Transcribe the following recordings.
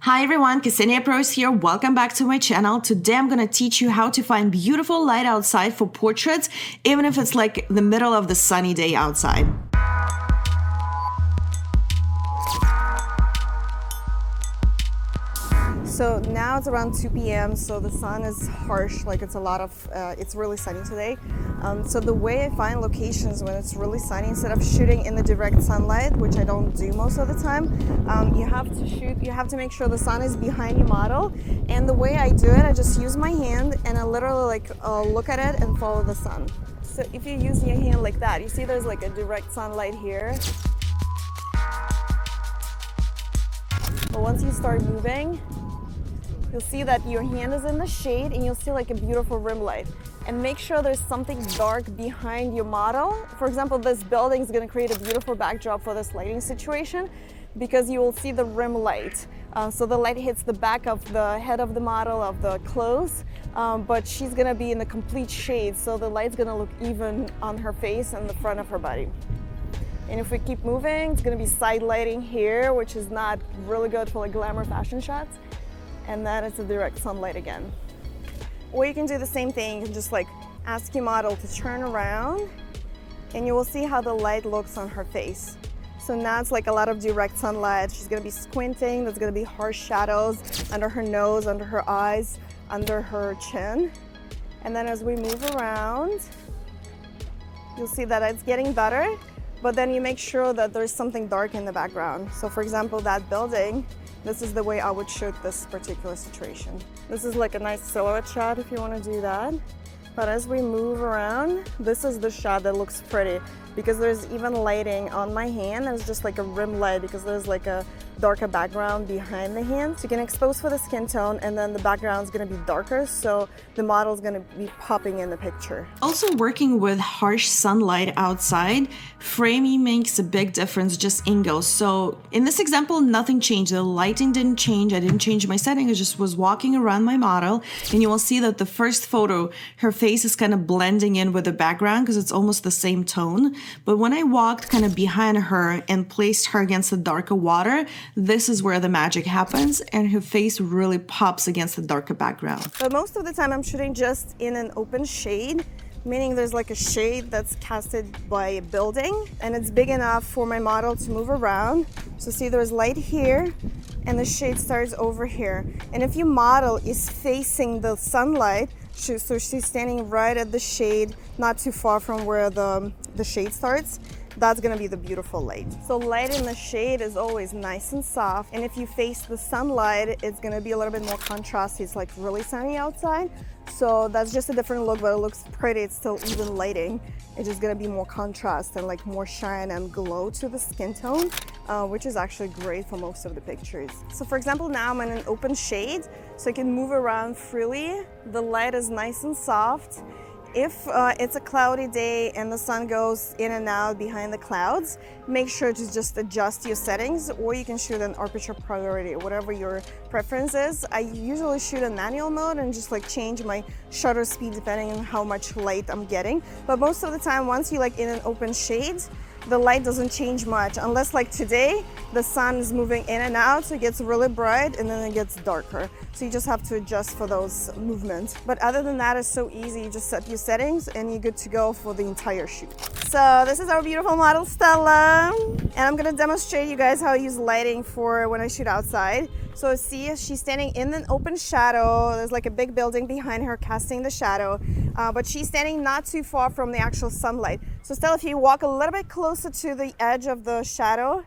Hi everyone, Ksenia Pros here. Welcome back to my channel. Today I'm going to teach you how to find beautiful light outside for portraits, even if it's like the middle of the sunny day outside. So now it's around 2 p.m. so the sun is harsh, like it's really sunny today. So the way I find locations when it's really sunny, instead of shooting in the direct sunlight, which I don't do most of the time, you have to make sure the sun is behind your model. And the way I do it, I just use my hand and I literally look at it and follow the sun. So if you use your hand like that, you see there's like a direct sunlight here. But once you start moving, you'll see that your hand is in the shade and you'll see like a beautiful rim light. And make sure there's something dark behind your model. For example, this building is going to create a beautiful backdrop for this lighting situation because you will see the rim light. So the light hits the back of the head of the model, of the clothes, but she's going to be in the complete shade. So the light's going to look even on her face and the front of her body. And if we keep moving, it's going to be side lighting here, which is not really good for like glamour fashion shots. And then it's a direct sunlight again. Or you can do the same thing. You can just like ask your model to turn around and you will see how the light looks on her face. So now it's like a lot of direct sunlight. She's gonna be squinting. There's gonna be harsh shadows under her nose, under her eyes, under her chin. And then as we move around, you'll see that it's getting better, but then you make sure that there's something dark in the background. So for example, that building, this is the way I would shoot this particular situation. This is like a nice silhouette shot if you want to do that. But as we move around, this is the shot that looks pretty because there's even lighting on my hand. There's just like a rim light because there's like a darker background behind the hand. So you can expose for the skin tone and then the background is going to be darker, so the model is going to be popping in the picture. Also, working with harsh sunlight outside, framing makes a big difference, just angles. So in this example, nothing changed. The lighting didn't change. I didn't change my setting. I just was walking around my model and you will see that the first photo, her face is kind of blending in with the background because it's almost the same tone. But when I walked kind of behind her and placed her against the darker water, this is where the magic happens and her face really pops against the darker background. But most of the time I'm shooting just in an open shade, meaning there's like a shade that's casted by a building and it's big enough for my model to move around. So see there's light here and the shade starts over here. And if your model is facing the sunlight, so she's standing right at the shade, not too far from where the shade starts, that's gonna be the beautiful light. So light in the shade is always nice and soft. And if you face the sunlight, it's gonna be a little bit more contrasty. It's like really sunny outside. So that's just a different look, but it looks pretty. It's still even lighting. It's just gonna be more contrast and like more shine and glow to the skin tone, which is actually great for most of the pictures. So for example, now I'm in an open shade, so I can move around freely. The light is nice and soft. If it's a cloudy day and the sun goes in and out behind the clouds, make sure to just adjust your settings, or you can shoot an aperture priority, whatever your preference is. I usually shoot in manual mode and just like change my shutter speed depending on how much light I'm getting. But most of the time, once you're like in an open shade, the light doesn't change much, unless like today, the sun is moving in and out, so it gets really bright and then it gets darker. So you just have to adjust for those movements. But other than that, it's so easy. You just set your settings and you're good to go for the entire shoot. So this is our beautiful model, Stella. And I'm gonna demonstrate you guys how I use lighting for when I shoot outside. So see, she's standing in an open shadow. There's like a big building behind her casting the shadow, but she's standing not too far from the actual sunlight. So Stella, if you walk a little bit closer to the edge of the shadow,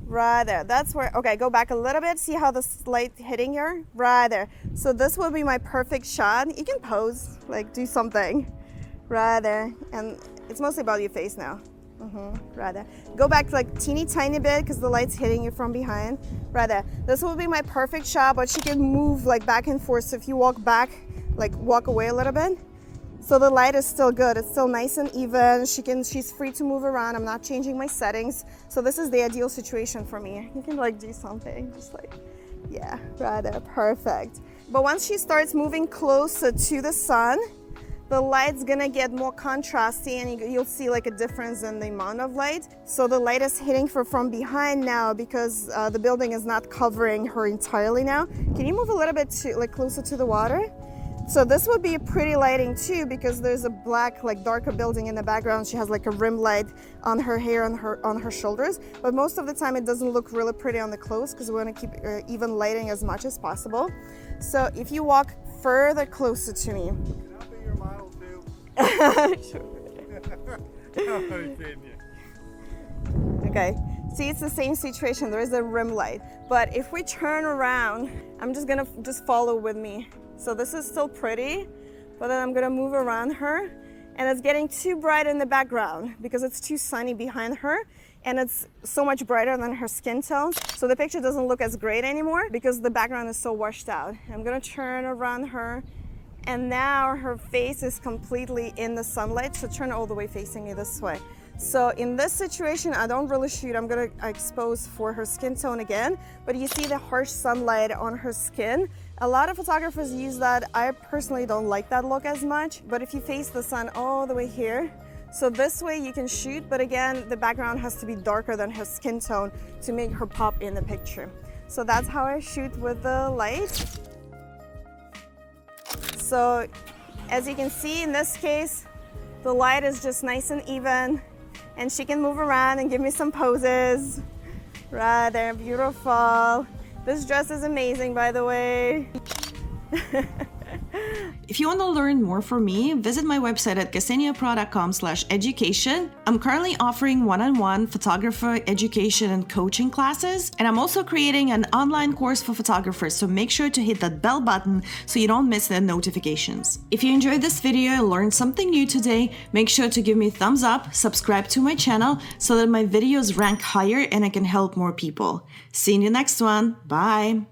right there, that's where, okay, go back a little bit. See how the light hitting here? Right there. So this will be my perfect shot. You can pose, like do something right there. And it's mostly about your face now. Right there. Go back like teeny tiny bit because the light's hitting you from behind. Right there. This will be my perfect shot, but she can move like back and forth. So if you walk back, like walk away a little bit. So the light is still good. It's still nice and even. She's free to move around. I'm not changing my settings. So this is the ideal situation for me. You can like do something, just like, yeah, right there, perfect. But once she starts moving closer to the sun, the light's gonna get more contrasty and you'll see like a difference in the amount of light. So the light is hitting her from behind now because the building is not covering her entirely now. Can you move a little bit to like closer to the water? So this would be a pretty lighting too because there's a black, like darker building in the background. She has like a rim light on her hair, on her shoulders. But most of the time it doesn't look really pretty on the clothes because we want to keep even lighting as much as possible. So if you walk further closer to me. Can I be your model too? Okay, see, it's the same situation. There is a rim light. But if we turn around, I'm just gonna follow with me. So this is still pretty, but then I'm gonna move around her, and it's getting too bright in the background because it's too sunny behind her, and it's so much brighter than her skin tone. So the picture doesn't look as great anymore because the background is so washed out. I'm gonna turn around her, and now her face is completely in the sunlight, so turn all the way facing me this way. So in this situation, I don't really shoot. I'm gonna expose for her skin tone again, but you see the harsh sunlight on her skin. A lot of photographers use that. I personally don't like that look as much, but if you face the sun all the way here, so this way you can shoot, but again, the background has to be darker than her skin tone to make her pop in the picture. So that's how I shoot with the light. So as you can see in this case, the light is just nice and even, and she can move around and give me some poses. Right there, beautiful. This dress is amazing, by the way. If you want to learn more from me, visit my website at kseniapro.com/education. I'm currently offering one-on-one photographer education and coaching classes, and I'm also creating an online course for photographers, so make sure to hit that bell button so you don't miss the notifications. If you enjoyed this video and learned something new today, make sure to give me a thumbs up, subscribe to my channel so that my videos rank higher and I can help more people. See you in the next one. Bye!